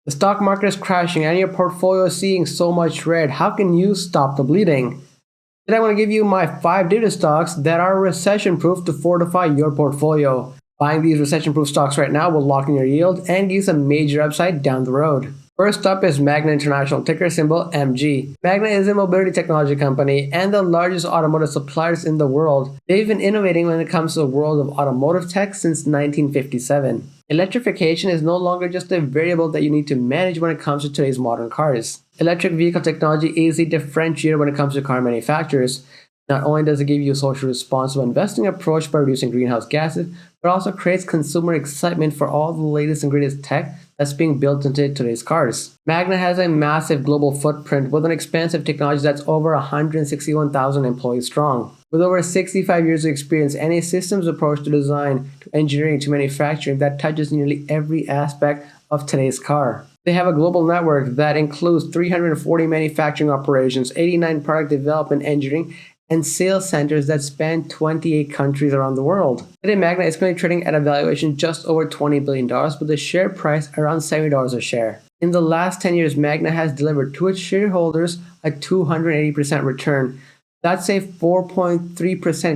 The stock market is crashing and your portfolio is seeing so much red. How can you stop the bleeding? Today I want to give you my 5 dividend stocks that are recession-proof to fortify your portfolio. Buying these recession-proof stocks right now will lock in your yield and give some major upside down the road. First up is Magna International, ticker symbol MG. Magna is a mobility technology company and the largest automotive suppliers in the world. They've been innovating when it comes to the world of automotive tech since 1957. Electrification is no longer just a variable that you need to manage when it comes to today's modern cars. Electric vehicle technology is a differentiator when it comes to car manufacturers. Not only does it give you a socially responsible investing approach by reducing greenhouse gases, but also creates consumer excitement for all the latest and greatest tech that's being built into today's cars. Magna has a massive global footprint with an expansive technology that's over 161,000 employees strong. With over 65 years of experience and a systems approach to design, to engineering, to manufacturing that touches nearly every aspect of today's car. They have a global network that includes 340 manufacturing operations, 89 product development, engineering, and sales centers that span 28 countries around the world. Today, Magna is currently trading at a valuation just over $20 billion with a share price around $70 a share. In the last 10 years, Magna has delivered to its shareholders a 280% return. That's a 4.3%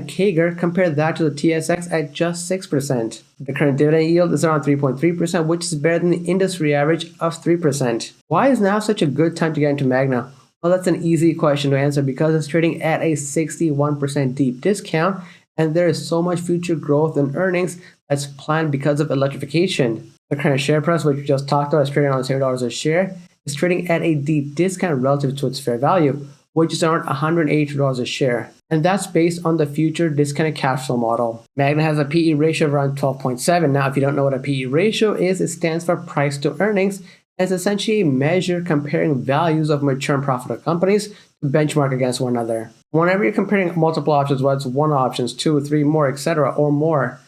CAGR. Compare that to the TSX at just 6%. The current dividend yield is around 3.3%, which is better than the industry average of 3%. Why is now such a good time to get into Magna? Well, that's an easy question to answer because it's trading at a 61% deep discount and there is so much future growth in earnings that's planned because of electrification. The current share price, which we just talked about, is trading around $70 a share, is trading at a deep discount relative to its fair value, which is around $182 a share. And that's based on the future discounted cash flow model. Magna has a PE ratio of around 12.7. Now, if you don't know what a PE ratio is, it stands for price to earnings. It's essentially a measure comparing values of mature and profitable companies to benchmark against one another. Whenever you're comparing multiple options, whether it's one options, 2, 3, more, etc., or more,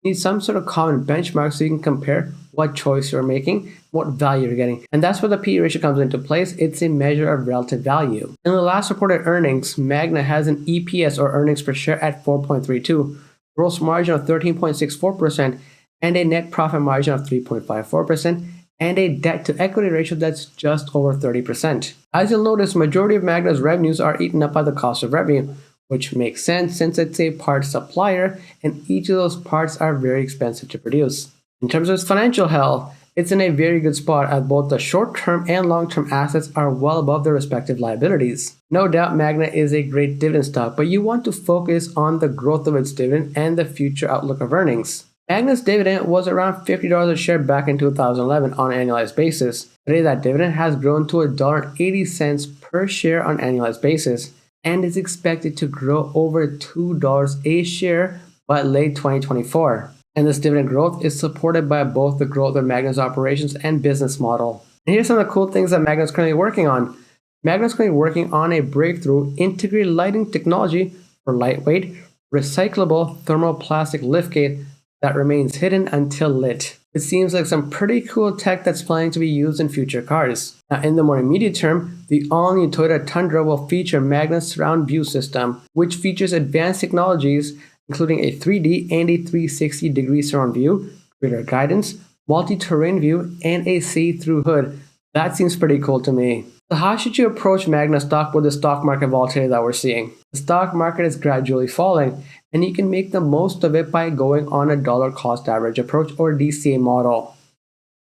you need some sort of common benchmark so you can compare what choice you're making, what value you're getting. And that's where the PE ratio comes into place. It's a measure of relative value. In the last reported earnings, Magna has an EPS or earnings per share at 4.32, gross margin of 13.64%, and a net profit margin of 3.54%. And a debt-to-equity ratio that's just over 30%. As you'll notice, majority of Magna's revenues are eaten up by the cost of revenue, which makes sense since it's a parts supplier and each of those parts are very expensive to produce. In terms of its financial health, it's in a very good spot as both the short-term and long-term assets are well above their respective liabilities. No doubt Magna is a great dividend stock, but you want to focus on the growth of its dividend and the future outlook of earnings. Magna's dividend was around $50 a share back in 2011 on an annualized basis. Today, that dividend has grown to $1.80 per share on an annualized basis and is expected to grow over $2 a share by late 2024. And this dividend growth is supported by both the growth of Magna's operations and business model. And here's some of the cool things that Magna is currently working on. Magna is currently working on a breakthrough integrated lighting technology for lightweight, recyclable thermoplastic liftgate that remains hidden until lit. It seems like some pretty cool tech that's planning to be used in future cars. Now, in the more immediate term, the all-new Toyota Tundra will feature Magna's surround view system, which features advanced technologies including a 3D and a 360-degree surround view, radar guidance, multi-terrain view, and a see-through hood. That seems pretty cool to me. So how should you approach Magna stock with the stock market volatility that we're seeing? The stock market is gradually falling, and you can make the most of it by going on a dollar cost average approach or DCA model.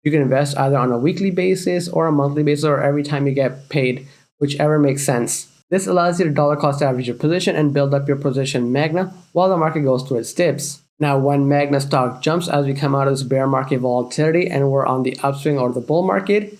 You can invest either on a weekly basis or a monthly basis or every time you get paid, whichever makes sense. This allows you to dollar cost average your position and build up your position in Magna while the market goes through its dips. Now, when Magna stock jumps as we come out of this bear market volatility and we're on the upswing or the bull market,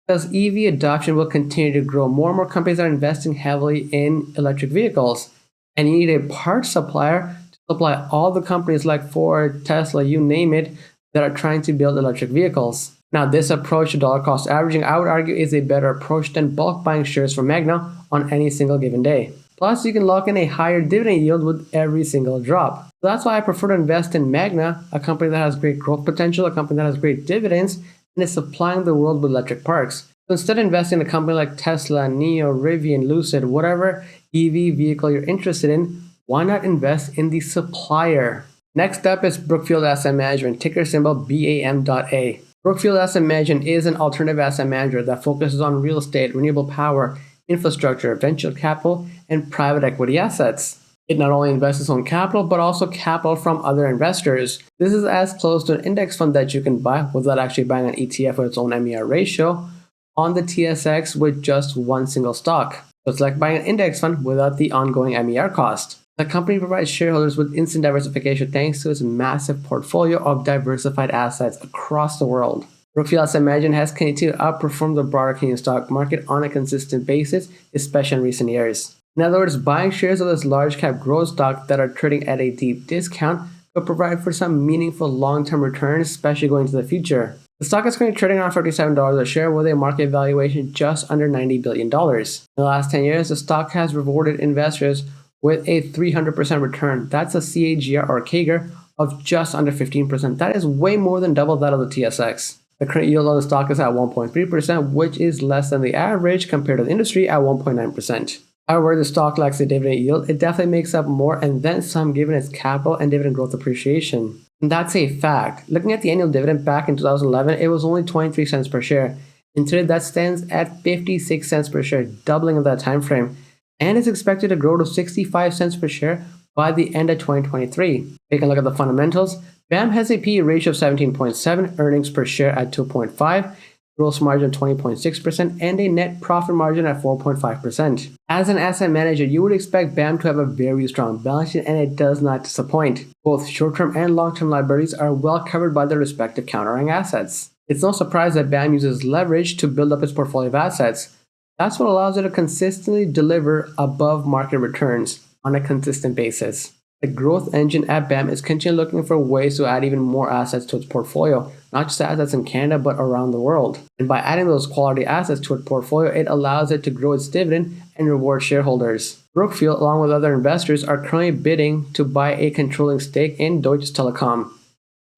because EV adoption will continue to grow. More and more companies are investing heavily in electric vehicles. And you need a parts supplier to supply all the companies like Ford, Tesla, you name it, that are trying to build electric vehicles. Now, this approach to dollar cost averaging, I would argue, is a better approach than bulk buying shares from Magna on any single given day. Plus, you can lock in a higher dividend yield with every single drop. So that's why I prefer to invest in Magna, a company that has great growth potential, a company that has great dividends, and is supplying the world with electric parts. So instead of investing in a company like Tesla, NIO, Rivian, Lucid, whatever EV vehicle you're interested in, why not invest in the supplier? Next up is Brookfield Asset Management, ticker symbol BAM.A. Brookfield Asset Management is an alternative asset manager that focuses on real estate, renewable power, infrastructure, venture capital, and private equity assets. It not only invests its own capital, but also capital from other investors. This is as close to an index fund that you can buy without actually buying an ETF with its own MER ratio on the TSX with just one single stock. So it's like buying an index fund without the ongoing MER cost. The company provides shareholders with instant diversification thanks to its massive portfolio of diversified assets across the world. Brookfield Asset Management has continued to outperform the broader Canadian stock market on a consistent basis, especially in recent years. In other words, buying shares of this large cap growth stock that are trading at a deep discount could provide for some meaningful long-term returns, especially going into the future. The stock is currently trading around $57 a share with a market valuation just under $90 billion. In the last 10 years, the stock has rewarded investors with a 300% return. That's a CAGR or CAGR of just under 15%. That is way more than double that of the TSX. The current yield on the stock is at 1.3%, which is less than the average compared to the industry at 1.9%. However, the stock lacks a dividend yield. It definitely makes up more and then some given its capital and dividend growth appreciation. And that's a fact. Looking at the annual dividend back in 2011, it was only 23 cents per share. And today that stands at 56 cents per share, doubling of that time frame, and is expected to grow to 65 cents per share by the end of 2023. Taking a look at the fundamentals, BAM has a PE ratio of 17.7, earnings per share at 2.5, gross margin of 20.6%, and a net profit margin at 4.5%. As an asset manager, you would expect BAM to have a very strong balance sheet, and it does not disappoint. Both short-term and long-term liabilities are well covered by their respective countering assets. It's no surprise that BAM uses leverage to build up its portfolio of assets. That's what allows it to consistently deliver above market returns on a consistent basis. The growth engine at BAM is continually looking for ways to add even more assets to its portfolio, not just assets in Canada, but around the world. And by adding those quality assets to its portfolio, it allows it to grow its dividend and reward shareholders. Brookfield, along with other investors, are currently bidding to buy a controlling stake in Deutsche Telekom.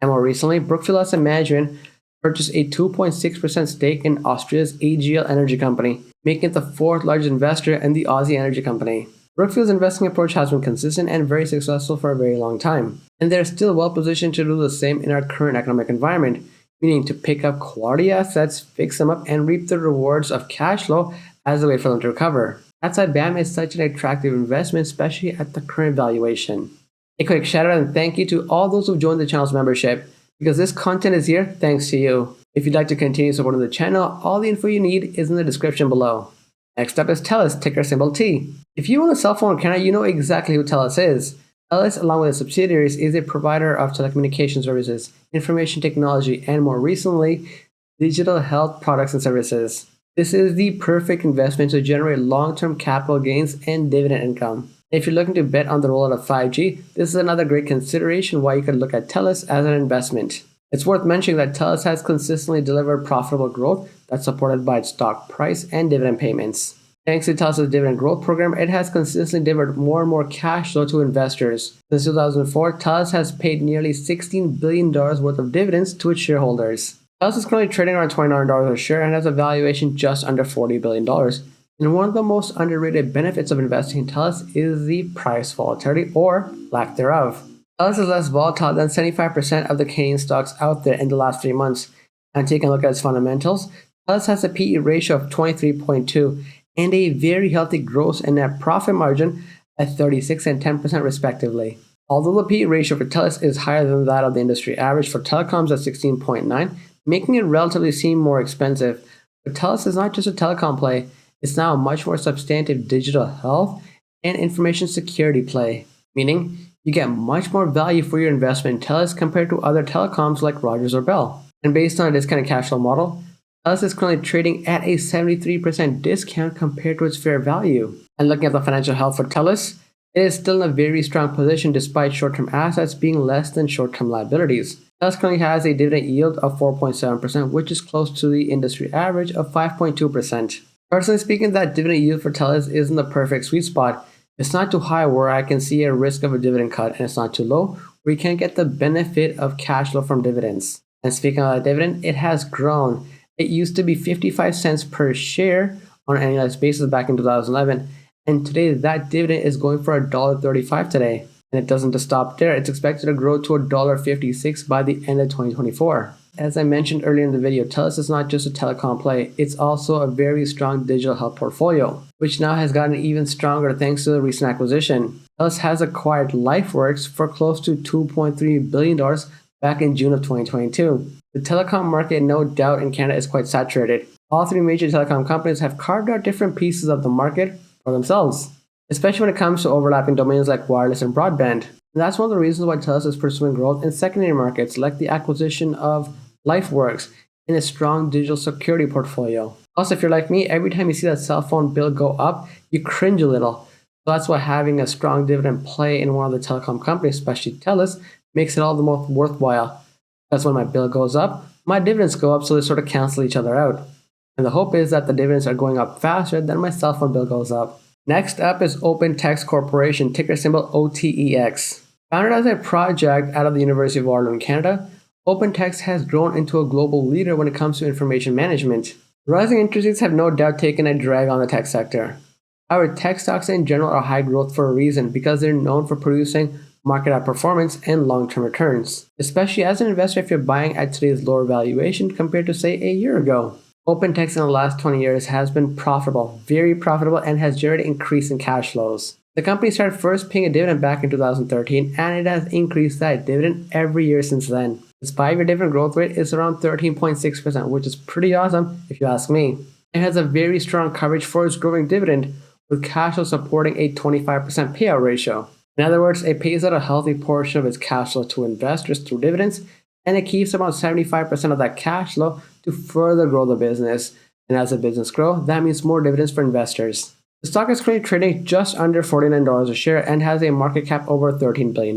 And more recently, Brookfield Asset Management purchased a 2.6% stake in Austria's AGL Energy Company, making it the fourth largest investor in the Aussie energy company. Brookfield's investing approach has been consistent and very successful for a very long time, and they're still well positioned to do the same in our current economic environment, meaning to pick up quality assets, fix them up, and reap the rewards of cash flow as they wait for them to recover. That's why BAM is such an attractive investment, especially at the current valuation. A quick shout out and thank you to all those who've joined the channel's membership, because this content is here thanks to you. If you'd like to continue supporting the channel, all the info you need is in the description below. Next up is TELUS, ticker symbol T. If you own a cell phone in Canada, you know exactly who TELUS is. TELUS, along with its subsidiaries, is a provider of telecommunication services, information technology, and more recently, digital health products and services. This is the perfect investment to generate long-term capital gains and dividend income. If you're looking to bet on the rollout of 5G, this is another great consideration why you could look at TELUS as an investment. It's worth mentioning that TELUS has consistently delivered profitable growth that's supported by its stock price and dividend payments. Thanks to TELUS's dividend growth program, it has consistently delivered more and more cash flow to investors. Since 2004, TELUS has paid nearly $16 billion worth of dividends to its shareholders. TELUS is currently trading around $29 a share and has a valuation just under $40 billion. And one of the most underrated benefits of investing in TELUS is the price volatility or lack thereof. TELUS is less volatile than 75% of the Canadian stocks out there in the last 3 months. And taking a look at its fundamentals, TELUS has a PE ratio of 23.2 and a very healthy gross and net profit margin at 36 and 10% respectively. Although the PE ratio for TELUS is higher than that of the industry average for telecoms at 16.9, making it relatively seem more expensive. But TELUS is not just a telecom play, it's now a much more substantive digital health and information security play, meaning you get much more value for your investment in TELUS compared to other telecoms like Rogers or Bell. And based on a discounted cash flow model, TELUS is currently trading at a 73% discount compared to its fair value. And looking at the financial health for TELUS, it is still in a very strong position despite short-term assets being less than short-term liabilities. TELUS currently has a dividend yield of 4.7%, which is close to the industry average of 5.2%. Personally speaking, that dividend yield for TELUS is in the perfect sweet spot. It's not too high where I can see a risk of a dividend cut, and it's not too low where you can get the benefit of cash flow from dividends. And speaking of that dividend, it has grown. It used to be 55 cents per share on an annualized basis back in 2011, and today that dividend is going for $1.35 today. And it doesn't just stop there, it's expected to grow to $1.56 by the end of 2024. As I mentioned earlier in the video, TELUS is not just a telecom play, it's also a very strong digital health portfolio, which now has gotten even stronger thanks to the recent acquisition. TELUS has acquired LifeWorks for close to $2.3 billion back in June of 2022. The telecom market, no doubt, in Canada is quite saturated. All three major telecom companies have carved out different pieces of the market for themselves, especially when it comes to overlapping domains like wireless and broadband. And that's one of the reasons why TELUS is pursuing growth in secondary markets, like the acquisition of LifeWorks in a strong digital security portfolio. Also, if you're like me, every time you see that cell phone bill go up, you cringe a little. So that's why having a strong dividend play in one of the telecom companies, especially TELUS, makes it all the more worthwhile. Because when my bill goes up, my dividends go up, so they sort of cancel each other out. And the hope is that the dividends are going up faster than my cell phone bill goes up. Next up is OpenText Corporation, ticker symbol OTEX. Founded as a project out of the University of Waterloo in Canada, OpenText has grown into a global leader when it comes to information management. Rising interest rates have no doubt taken a drag on the tech sector. However, tech stocks in general are high growth for a reason, because they're known for producing market outperformance and long-term returns, especially as an investor if you're buying at today's lower valuation compared to, say, a year ago. OpenText in the last 20 years has been profitable, very profitable, and has generated increasing cash flows. The company started first paying a dividend back in 2013, and it has increased that dividend every year since then. Its 5-year dividend growth rate is around 13.6%, which is pretty awesome if you ask me. It has a very strong coverage for its growing dividend, with cash flow supporting a 25% payout ratio. In other words, it pays out a healthy portion of its cash flow to investors through dividends, and it keeps about 75% of that cash flow to further grow the business. And as the business grows, that means more dividends for investors. The stock is currently trading just under $49 a share and has a market cap over $13 billion.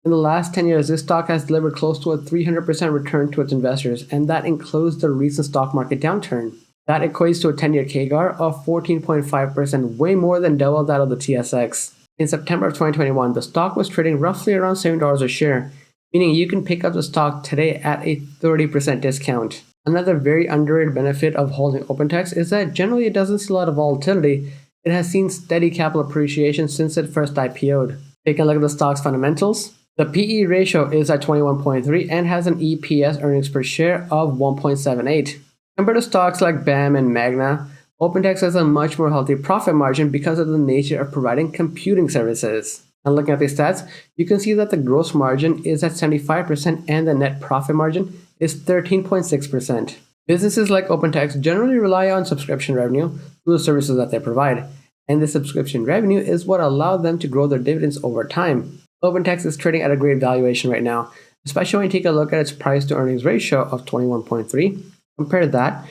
In the last 10 years, this stock has delivered close to a 300% return to its investors, and that includes the recent stock market downturn. That equates to a 10-year CAGR of 14.5%, way more than double that of the TSX. In September of 2021, the stock was trading roughly around $7 a share, meaning you can pick up the stock today at a 30% discount. Another very underrated benefit of holding OpenText is that generally it doesn't see a lot of volatility. It has seen steady capital appreciation since it first IPO'd. Taking a look at the stock's fundamentals, the PE ratio is at 21.3 and has an EPS earnings per share of 1.78. Compared to stocks like BAM and Magna, OpenText has a much more healthy profit margin because of the nature of providing computing services. And looking at the stats, you can see that the gross margin is at 75% and the net profit margin is 13.6%. Businesses like OpenText generally rely on subscription revenue through the services that they provide, and the subscription revenue is what allowed them to grow their dividends over time. OpenText is trading at a great valuation right now, especially when you take a look at its price to earnings ratio of 21.3. Compare that to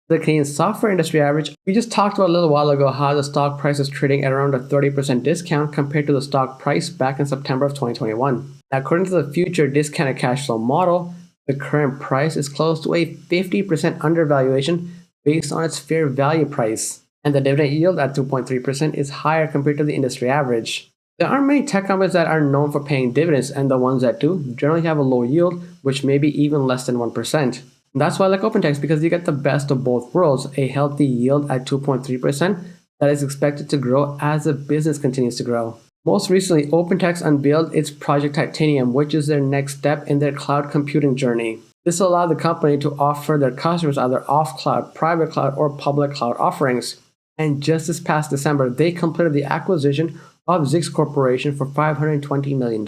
the Canadian software industry average. We just talked about a little while ago how the stock price is trading at around a 30% discount compared to the stock price back in September of 2021. Now, according to the future discounted cash flow model, the current price is close to a 50% undervaluation based on its fair value price, and the dividend yield at 2.3% is higher compared to the industry average. There aren't many tech companies that are known for paying dividends, and the ones that do generally have a low yield, which may be even less than 1%. And that's why I like OpenText, because you get the best of both worlds, a healthy yield at 2.3% that is expected to grow as the business continues to grow. Most recently, OpenText unveiled its Project Titanium, which is their next step in their cloud computing journey. This will allow the company to offer their customers either off-cloud, private cloud, or public cloud offerings. And just this past December, they completed the acquisition of Zix Corporation for $520 million,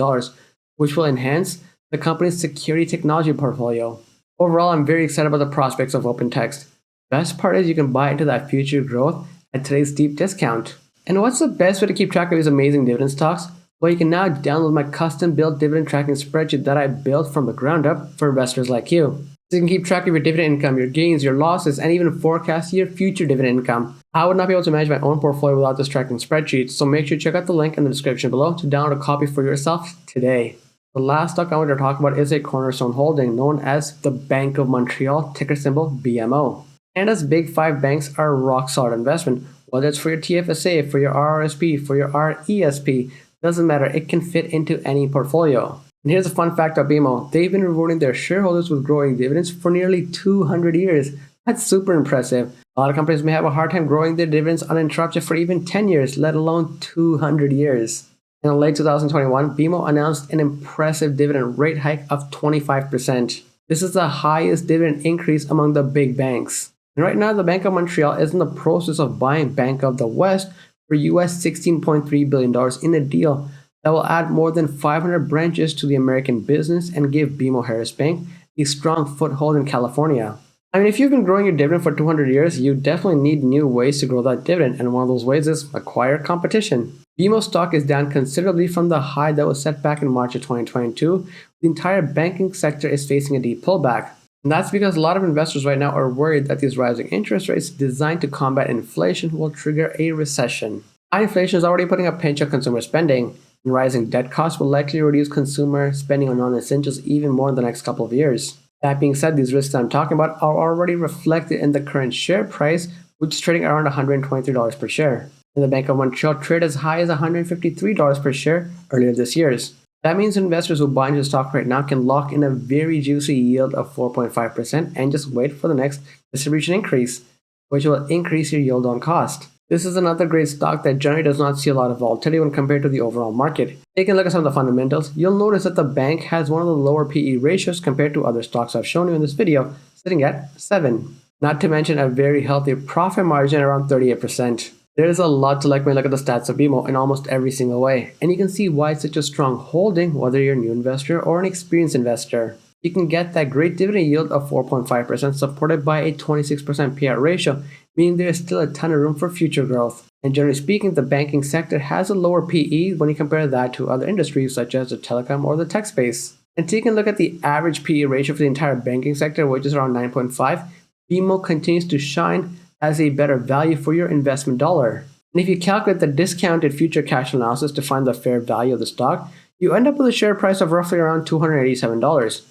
which will enhance the company's security technology portfolio. Overall, I'm very excited about the prospects of OpenText. Best part is you can buy into that future growth at today's deep discount. And what's the best way to keep track of these amazing dividend stocks? Well, you can now download my custom-built dividend tracking spreadsheet that I built from the ground up for investors like you. So you can keep track of your dividend income, your gains, your losses, and even forecast your future dividend income. I would not be able to manage my own portfolio without this tracking spreadsheet, so make sure to check out the link in the description below to download a copy for yourself today. The last stock I want to talk about is a cornerstone holding known as the Bank of Montreal, ticker symbol BMO. Canada's big 5 banks are a rock-solid investment. Whether it's for your TFSA, for your RRSP, for your RESP, doesn't matter, it can fit into any portfolio. And here's a fun fact about BMO. They've been rewarding their shareholders with growing dividends for nearly 200 years. That's super impressive. A lot of companies may have a hard time growing their dividends uninterrupted for even 10 years, let alone 200 years. In late 2021, BMO announced an impressive dividend rate hike of 25%. This is the highest dividend increase among the big banks. And right now, the Bank of Montreal is in the process of buying Bank of the West for US $16.3 billion in a deal that will add more than 500 branches to the American business and give BMO Harris Bank a strong foothold in California. I mean, if you've been growing your dividend for 200 years, you definitely need new ways to grow that dividend, and one of those ways is acquire competition. BMO stock is down considerably from the high that was set back in March of 2022. The entire banking sector is facing a deep pullback. And that's because a lot of investors right now are worried that these rising interest rates designed to combat inflation will trigger a recession. High inflation is already putting a pinch on consumer spending, and rising debt costs will likely reduce consumer spending on non-essentials even more in the next couple of years. That being said, these risks I'm talking about are already reflected in the current share price, which is trading around $123 per share. And the Bank of Montreal traded as high as $153 per share earlier this year. That means investors who buy into the stock right now can lock in a very juicy yield of 4.5% and just wait for the next distribution increase, which will increase your yield on cost. This is another great stock that generally does not see a lot of volatility when compared to the overall market. Taking a look at some of the fundamentals, you'll notice that the bank has one of the lower PE ratios compared to other stocks I've shown you in this video, sitting at 7. Not to mention a very healthy profit margin around 38%. There is a lot to like when you look at the stats of BMO in almost every single way, and you can see why it's such a strong holding whether you're a new investor or an experienced investor. You can get that great dividend yield of 4.5% supported by a 26% payout ratio, meaning there is still a ton of room for future growth. And generally speaking, the banking sector has a lower PE when you compare that to other industries such as the telecom or the tech space. And taking a look at the average PE ratio for the entire banking sector, which is around 9.5, BMO continues to shine as a better value for your investment dollar. And if you calculate the discounted future cash flow analysis to find the fair value of the stock, you end up with a share price of roughly around $287.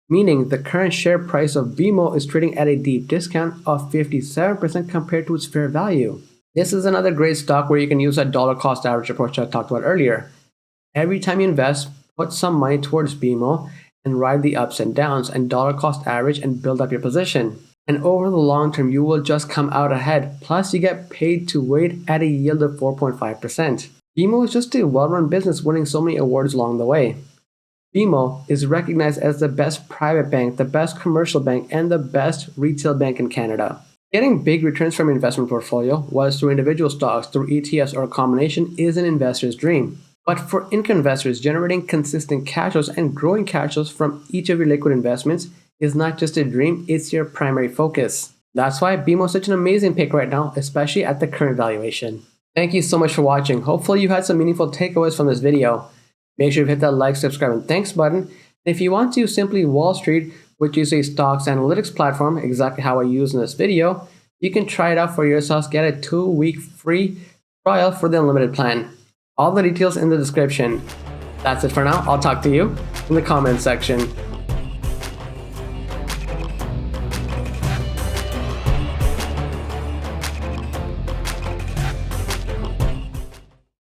Meaning the current share price of BMO is trading at a deep discount of 57% compared to its fair value. This is another great stock where you can use that dollar cost average approach I talked about earlier. Every time you invest, put some money towards BMO and ride the ups and downs and dollar cost average and build up your position. And over the long term, you will just come out ahead. Plus, you get paid to wait at a yield of 4.5%. BMO is just a well-run business winning so many awards along the way. BMO is recognized as the best private bank, the best commercial bank, and the best retail bank in Canada. Getting big returns from your investment portfolio, whether it's through individual stocks, through ETFs, or a combination, is an investor's dream. But for income investors, generating consistent cash flows and growing cash flows from each of your liquid investments is not just a dream, it's your primary focus. That's why BMO is such an amazing pick right now, especially at the current valuation. Thank you so much for watching. Hopefully you had some meaningful takeaways from this video. Make sure to hit that like, subscribe, and thanks button. And if you want to, simply Wall Street, which is a stocks analytics platform, exactly how I use in this video, you can try it out for yourselves. Get a 2-week free trial for the unlimited plan. All the details in the description. That's it for now. I'll talk to you in the comments section.